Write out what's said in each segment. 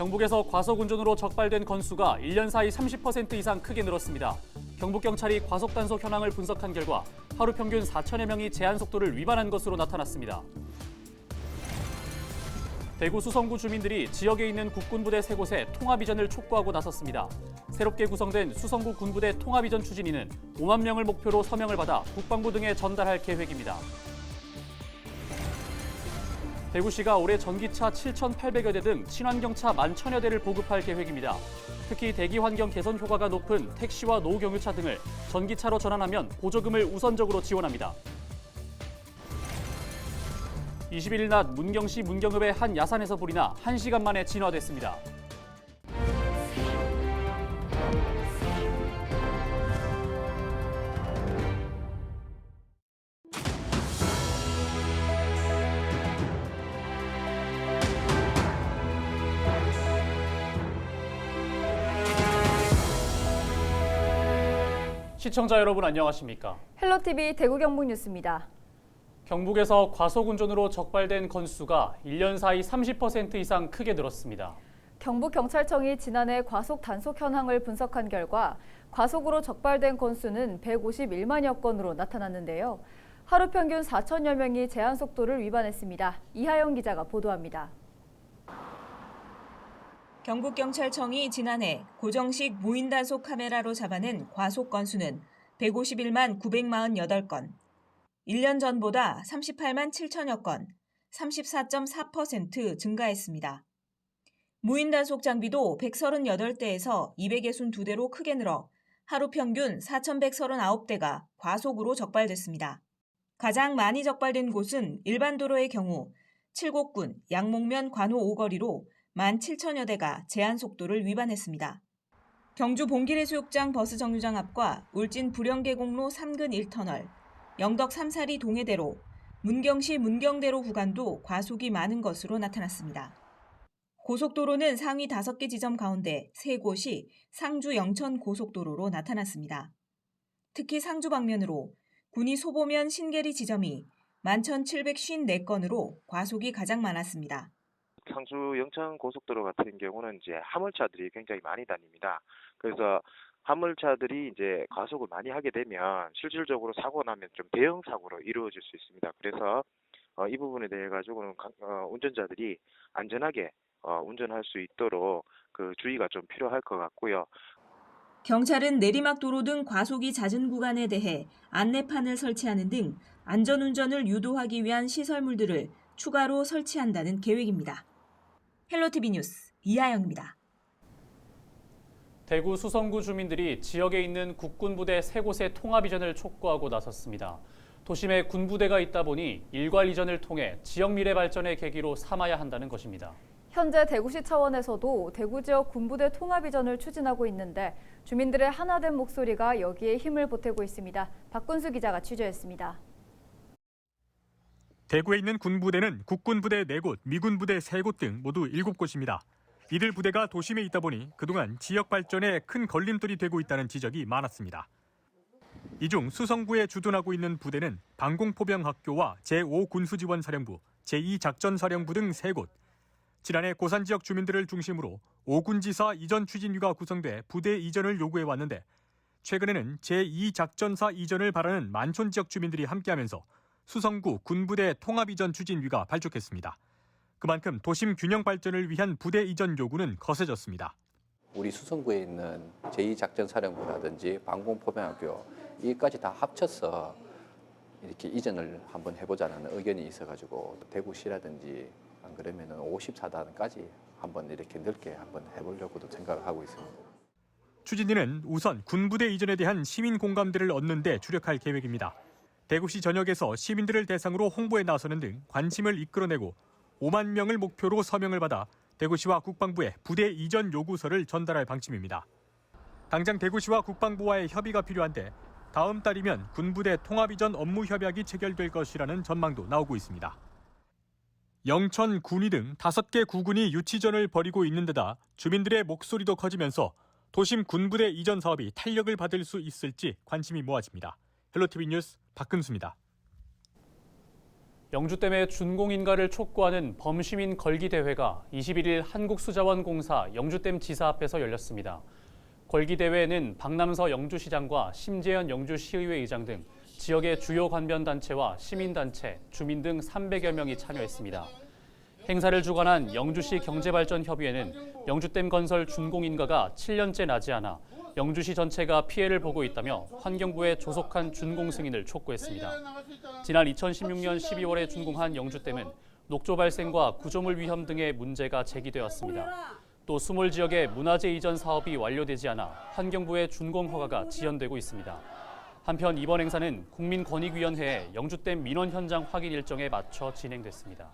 경북에서 과속운전으로 적발된 건수가 1년 사이 30% 이상 크게 늘었습니다. 경북경찰이 과속단속 현황을 분석한 결과 하루 평균 4천여 명이 제한속도를 위반한 것으로 나타났습니다. 대구 수성구 주민들이 지역에 있는 국군부대 3곳에 통합이전을 촉구하고 나섰습니다. 새롭게 구성된 수성구 군부대 통합이전 추진위는 5만 명을 목표로 서명을 받아 국방부 등에 전달할 계획입니다. 대구시가 올해 전기차 7,800여 대 등 친환경차 11,000여 대를 보급할 계획입니다. 특히 대기 환경 개선 효과가 높은 택시와 노경유차 등을 전기차로 전환하면 보조금을 우선적으로 지원합니다. 21일 낮 문경시 문경읍의 한 야산에서 불이 나 1시간 만에 진화됐습니다. 시청자 여러분 안녕하십니까? 헬로티비 대구 경북 뉴스입니다. 경북에서 과속운전으로 적발된 건수가 1년 사이 30% 이상 크게 늘었습니다. 경북경찰청이 지난해 과속 단속 현황을 분석한 결과 과속으로 적발된 건수는 151만여 건으로 나타났는데요. 하루 평균 4천여 명이 제한속도를 위반했습니다. 이하영 기자가 보도합니다. 경북경찰청이 지난해 고정식 무인단속 카메라로 잡아낸 과속 건수는 151만 948건, 1년 전보다 38만 7천여 건, 34.4% 증가했습니다. 무인단속 장비도 138대에서 262대로 크게 늘어 하루 평균 4,139대가 과속으로 적발됐습니다. 가장 많이 적발된 곳은 일반 도로의 경우 칠곡군 양목면 관호 5거리로 17,000여 대가 제한속도를 위반했습니다. 경주 봉길해수욕장 버스정류장 앞과 울진 불영계공로 3근 1터널, 영덕 삼사리 동해대로, 문경시 문경대로 구간도 과속이 많은 것으로 나타났습니다. 고속도로는 상위 5개 지점 가운데 3곳이 상주 영천 고속도로로 나타났습니다. 특히 상주 방면으로 군위 소보면 신계리 지점이 11,754건으로 과속이 가장 많았습니다. 상주 영천 고속도로 같은 경우는 이제 화물차들이 굉장히 많이 다닙니다. 그래서 화물차들이 이제 과속을 많이 하게 되면 실질적으로 사고가 나면 좀 대형 사고로 이루어질 수 있습니다. 그래서 이 부분에 대해 가지고는 운전자들이 안전하게 운전할 수 있도록 그 주의가 좀 필요할 것 같고요. 경찰은 내리막도로 등 과속이 잦은 구간에 대해 안내판을 설치하는 등 안전운전을 유도하기 위한 시설물들을 추가로 설치한다는 계획입니다. 헬로티비 뉴스 이하영입니다. 대구 수성구 주민들이 지역에 있는 국군부대 3곳의 통합이전을 촉구하고 나섰습니다. 도심에 군부대가 있다 보니 일괄 이전을 통해 지역 미래 발전의 계기로 삼아야 한다는 것입니다. 현재 대구시 차원에서도 대구 지역 군부대 통합이전을 추진하고 있는데 주민들의 하나된 목소리가 여기에 힘을 보태고 있습니다. 박군수 기자가 취재했습니다. 대구에 있는 군부대는 국군부대 4곳, 미군부대 3곳 등 모두 7곳입니다. 이들 부대가 도심에 있다 보니 그동안 지역 발전에 큰 걸림돌이 되고 있다는 지적이 많았습니다. 이 중 수성구에 주둔하고 있는 부대는 방공포병학교와 제5군수지원사령부, 제2작전사령부 등 3곳. 지난해 고산 지역 주민들을 중심으로 5군지사 이전 추진위가 구성돼 부대 이전을 요구해왔는데 최근에는 제2작전사 이전을 바라는 만촌 지역 주민들이 함께하면서 수성구 군부대 통합이전 추진위가 발족했습니다. 그만큼 도심 균형 발전을 위한 부대 이전 요구는 거세졌습니다. 우리 수성구에 있는 제2작전사령부라든지 방공포병학교 이까지 다 합쳐서 이렇게 이전을 한번 해보자는 의견이 있어가지고 대구시라든지 안 그러면은 54단까지 한번 이렇게 넓게 한번 해보려고도 생각을 하고 있습니다. 추진위는 우선 군부대 이전에 대한 시민 공감대를 얻는 데 주력할 계획입니다. 대구시 전역에서 시민들을 대상으로 홍보에 나서는 등 관심을 이끌어내고 5만 명을 목표로 서명을 받아 대구시와 국방부에 부대 이전 요구서를 전달할 방침입니다. 당장 대구시와 국방부와의 협의가 필요한데 다음 달이면 군부대 통합이전 업무 협약이 체결될 것이라는 전망도 나오고 있습니다. 영천, 군위 등 5개 구군이 유치전을 벌이고 있는 데다 주민들의 목소리도 커지면서 도심 군부대 이전 사업이 탄력을 받을 수 있을지 관심이 모아집니다. 헬로티비 뉴스 박근수입니다. 영주댐의 준공인가를 촉구하는 범시민 걸기대회가 21일 한국수자원공사 영주댐 지사 앞에서 열렸습니다. 걸기대회에는 박남서 영주시장과 심재현 영주시의회 의장 등 지역의 주요 관변단체와 시민단체, 주민 등 300여 명이 참여했습니다. 행사를 주관한 영주시 경제발전협의회는 영주댐 건설 준공인가가 7년째 나지 않아 영주시 전체가 피해를 보고 있다며 환경부에 조속한 준공 승인을 촉구했습니다. 지난 2016년 12월에 준공한 영주댐은 녹조 발생과 구조물 위험 등의 문제가 제기되었습니다. 또 수몰 지역의 문화재 이전 사업이 완료되지 않아 환경부의 준공 허가가 지연되고 있습니다. 한편 이번 행사는 국민권익위원회의 영주댐 민원 현장 확인 일정에 맞춰 진행됐습니다.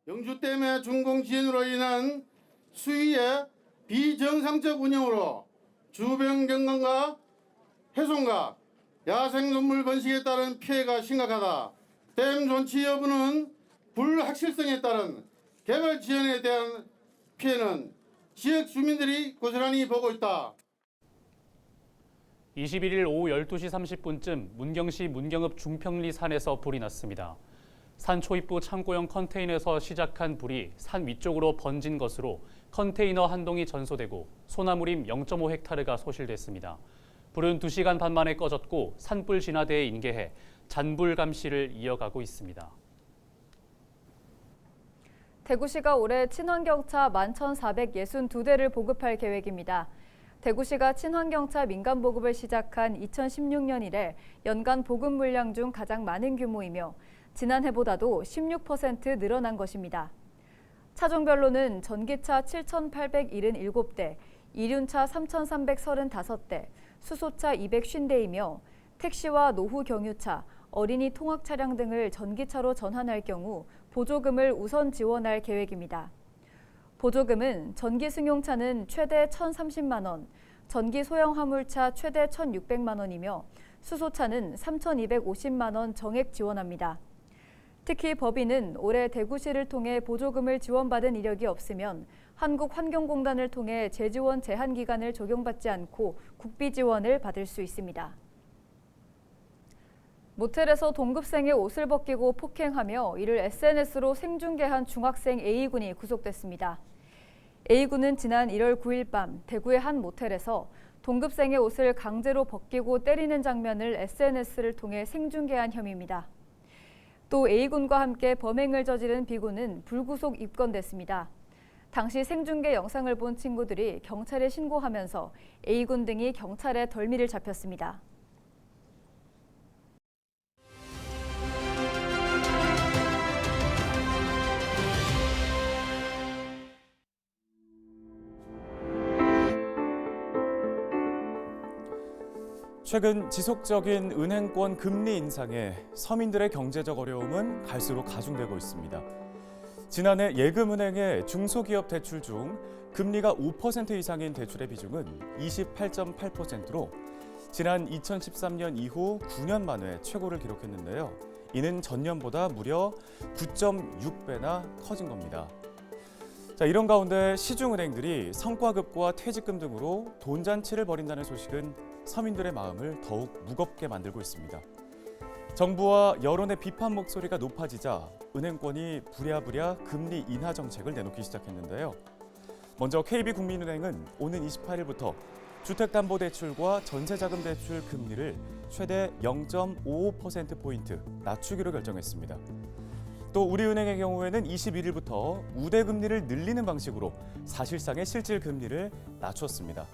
영주댐의 준공 지연으로 인한 수위의 비정상적 운영으로 주변 경관과 해손과 야생동물 번식에 따른 피해가 심각하다. 댐 존치 여부는 불확실성에 따른 개발 지연에 대한 피해는 지역 주민들이 고스란히 보고 있다. 21일 오후 12시 30분쯤 문경시 문경읍 중평리 산에서 불이 났습니다. 산 초입부 창고형 컨테이너에서 시작한 불이 산 위쪽으로 번진 것으로 컨테이너 한 동이 전소되고 소나무림 0.5헥타르가 소실됐습니다. 불은 2시간 반 만에 꺼졌고 산불 진화대에 인계해 잔불 감시를 이어가고 있습니다. 대구시가 올해 친환경차 11,462대를 보급할 계획입니다. 대구시가 친환경차 민간 보급을 시작한 2016년 이래 연간 보급 물량 중 가장 많은 규모이며 지난해보다도 16% 늘어난 것입니다. 차종별로는 전기차 7,877대, 이륜차 3,335대, 수소차 250대이며 택시와 노후 경유차, 어린이 통학 차량 등을 전기차로 전환할 경우 보조금을 우선 지원할 계획입니다. 보조금은 전기 승용차는 최대 1,030만 원, 전기 소형 화물차 최대 1,600만 원이며 수소차는 3,250만 원 정액 지원합니다. 특히 법인은 올해 대구시를 통해 보조금을 지원받은 이력이 없으면 한국환경공단을 통해 재지원 제한 기간을 적용받지 않고 국비 지원을 받을 수 있습니다. 모텔에서 동급생의 옷을 벗기고 폭행하며 이를 SNS로 생중계한 중학생 A군이 구속됐습니다. A군은 지난 1월 9일 밤 대구의 한 모텔에서 동급생의 옷을 강제로 벗기고 때리는 장면을 SNS를 통해 생중계한 혐의입니다. 또 A군과 함께 범행을 저지른 B군은 불구속 입건됐습니다. 당시 생중계 영상을 본 친구들이 경찰에 신고하면서 A군 등이 경찰에 덜미를 잡혔습니다. 최근 지속적인 은행권 금리 인상에 서민들의 경제적 어려움은 갈수록 가중되고 있습니다. 지난해 예금은행의 중소기업 대출 중 금리가 5% 이상인 대출의 비중은 28.8%로 지난 2013년 이후 9년 만에 최고를 기록했는데요. 이는 전년보다 무려 9.6배나 커진 겁니다. 이런 가운데 시중은행들이 성과급과 퇴직금 등으로 돈잔치를 벌인다는 소식은 서민들의 마음을 더욱 무겁게 만들고 있습니다. 정부와 여론의 비판 목소리가 높아지자 은행권이 부랴부랴 금리 인하 정책을 내놓기 시작했는데요. 먼저 KB국민은행은 오는 28일부터 주택담보대출과 전세자금대출 금리를 최대 0.55%포인트 낮추기로 결정했습니다. 또 우리은행의 경우에는 21일부터 우대금리를 늘리는 방식으로 사실상의 실질 금리를 낮췄습니다.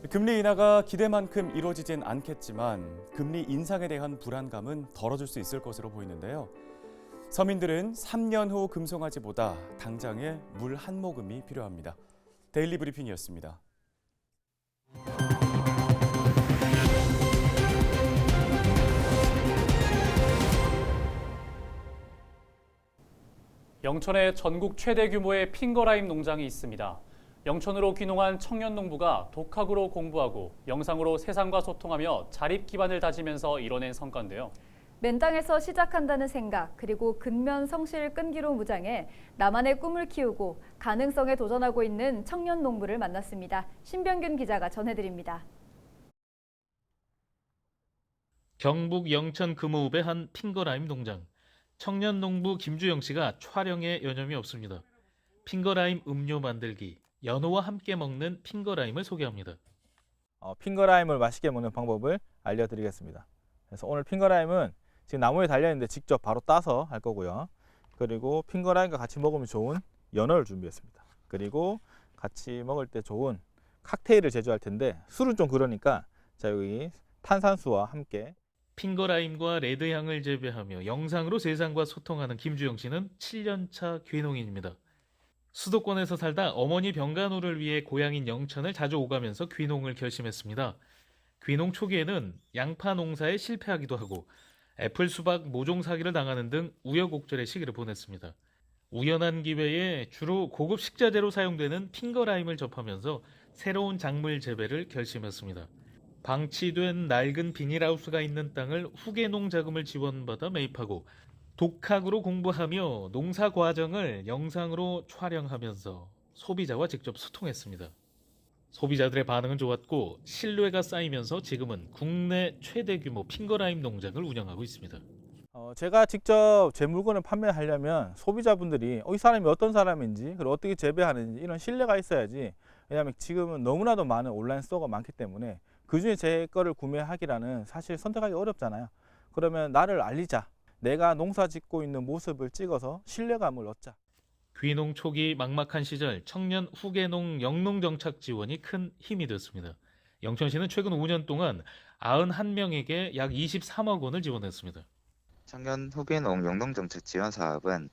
금리 인하가 기대만큼 이루어지진 않겠지만 금리 인상에 대한 불안감은 덜어줄 수 있을 것으로 보이는데요. 서민들은 3년 후 금송아지보다 당장에 물 한 모금이 필요합니다. 데일리 브리핑이었습니다. 영천에 전국 최대 규모의 핑거라임 농장이 있습니다. 영천으로 귀농한 청년 농부가 독학으로 공부하고 영상으로 세상과 소통하며 자립 기반을 다지면서 이뤄낸 성과인데요. 맨땅에서 시작한다는 생각, 그리고 근면 성실 끈기로 무장해 나만의 꿈을 키우고 가능성에 도전하고 있는 청년 농부를 만났습니다. 신병균 기자가 전해드립니다. 경북 영천 금호읍의 한 핑거라임 농장. 청년농부 김주영 씨가 촬영에 여념이 없습니다. 핑거라임 음료 만들기, 연어와 함께 먹는 핑거라임을 소개합니다. 핑거라임을 맛있게 먹는 방법을 알려드리겠습니다. 그래서 오늘 핑거라임은 지금 나무에 달려있는데 직접 바로 따서 할 거고요. 그리고 핑거라임과 같이 먹으면 좋은 연어를 준비했습니다. 그리고 같이 먹을 때 좋은 칵테일을 제조할 텐데 술은 좀 그러니까 자 여기 탄산수와 함께 핑거라임과 레드향을 재배하며 영상으로 세상과 소통하는 김주영 씨는 7년차 귀농인입니다. 수도권에서 살다 어머니 병간호를 위해 고향인 영천을 자주 오가면서 귀농을 결심했습니다. 귀농 초기에는 양파 농사에 실패하기도 하고 애플, 수박, 모종 사기를 당하는 등 우여곡절의 시기를 보냈습니다. 우연한 기회에 주로 고급 식자재로 사용되는 핑거라임을 접하면서 새로운 작물 재배를 결심했습니다. 방치된 낡은 비닐하우스가 있는 땅을 후계농 자금을 지원받아 매입하고 독학으로 공부하며 농사 과정을 영상으로 촬영하면서 소비자와 직접 소통했습니다. 소비자들의 반응은 좋았고 신뢰가 쌓이면서 지금은 국내 최대 규모 핑거라임 농장을 운영하고 있습니다. 제가 직접 제 물건을 판매하려면 소비자분들이 이 사람이 어떤 사람인지 그리고 어떻게 재배하는지 이런 신뢰가 있어야지. 왜냐하면 지금은 너무나도 많은 온라인 스토어가 많기 때문에 그중에 제 거를 구매하기라는 사실 선택하기 어렵잖아요. 그러면 나를 알리자. 내가 농사 짓고 있는 모습을 찍어서 신뢰감을 얻자. 귀농 초기 막막한 시절 청년 후계농 영농정착 지원이 큰 힘이 됐습니다. 영천시는 최근 5년 동안 91명에게 약 23억 원을 지원했습니다. 청년 후계농 영농정책 지원 사업은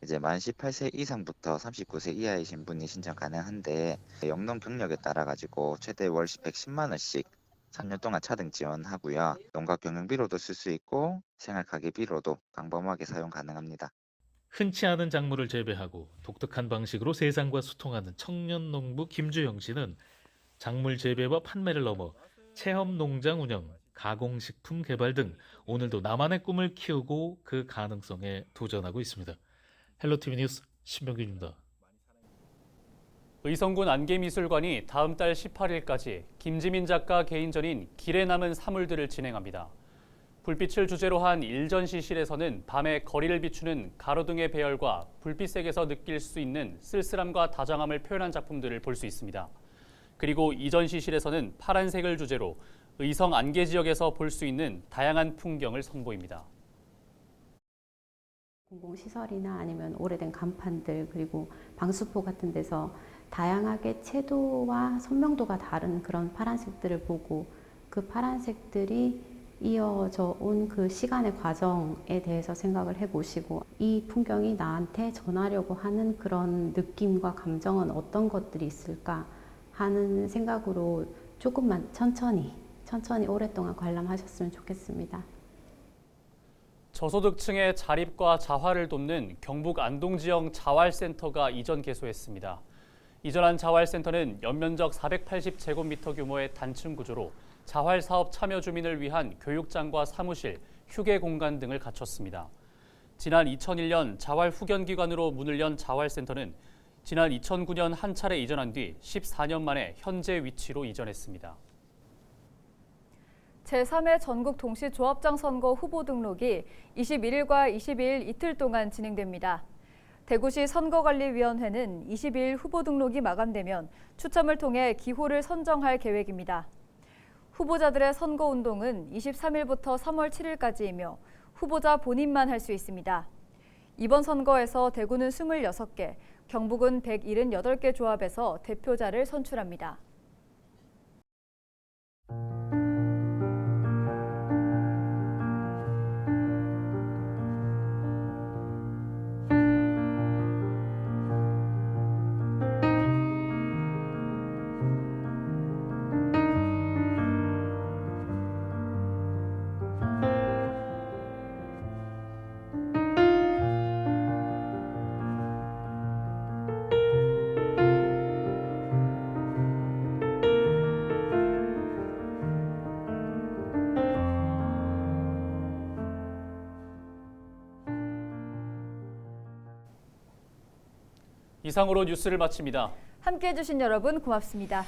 이제 만 18세 이상부터 39세 이하이신 분이 신청 가능한데 영농 경력에 따라 가지고 최대 월 110만 원씩 3년 동안 차등 지원하고요. 농가 경영비로도 쓸 수 있고 생활 가계비로도 광범위하게 사용 가능합니다. 흔치 않은 작물을 재배하고 독특한 방식으로 세상과 소통하는 청년 농부 김주영 씨는 작물 재배와 판매를 넘어 체험 농장 운영, 가공식품 개발 등 오늘도 나만의 꿈을 키우고 그 가능성에 도전하고 있습니다. 헬로티비 뉴스 신병균입니다. 의성군 안개미술관이 다음 달 18일까지 김지민 작가 개인전인 길에 남은 사물들을 진행합니다. 불빛을 주제로 한 일전시실에서는 밤에 거리를 비추는 가로등의 배열과 불빛색에서 느낄 수 있는 쓸쓸함과 다정함을 표현한 작품들을 볼 수 있습니다. 그리고 이전시실에서는 파란색을 주제로 의성 안개 지역에서 볼 수 있는 다양한 풍경을 선보입니다. 공공시설이나 아니면 오래된 간판들 그리고 방수포 같은 데서 다양하게 채도와 선명도가 다른 그런 파란색들을 보고 그 파란색들이 이어져 온 그 시간의 과정에 대해서 생각을 해보시고 이 풍경이 나한테 전하려고 하는 그런 느낌과 감정은 어떤 것들이 있을까 하는 생각으로 조금만 천천히 오랫동안 관람하셨으면 좋겠습니다. 저소득층의 자립과 자활을 돕는 경북 안동 지역 자활센터가 이전 개소했습니다. 이전한 자활센터는 연면적 480제곱미터 규모의 단층 구조로 자활 사업 참여 주민을 위한 교육장과 사무실, 휴게 공간 등을 갖췄습니다. 지난 2001년 자활 후견기관으로 문을 연 자활센터는 지난 2009년 한 차례 이전한 뒤 14년 만에 현재 위치로 이전했습니다. 제3회 전국 동시조합장 선거 후보 등록이 21일과 22일 이틀 동안 진행됩니다. 대구시 선거관리위원회는 22일 후보 등록이 마감되면 추첨을 통해 기호를 선정할 계획입니다. 후보자들의 선거운동은 23일부터 3월 7일까지이며 후보자 본인만 할 수 있습니다. 이번 선거에서 대구는 26개, 경북은 178개 조합에서 대표자를 선출합니다. 이상으로 뉴스를 마칩니다. 함께해 주신 여러분 고맙습니다.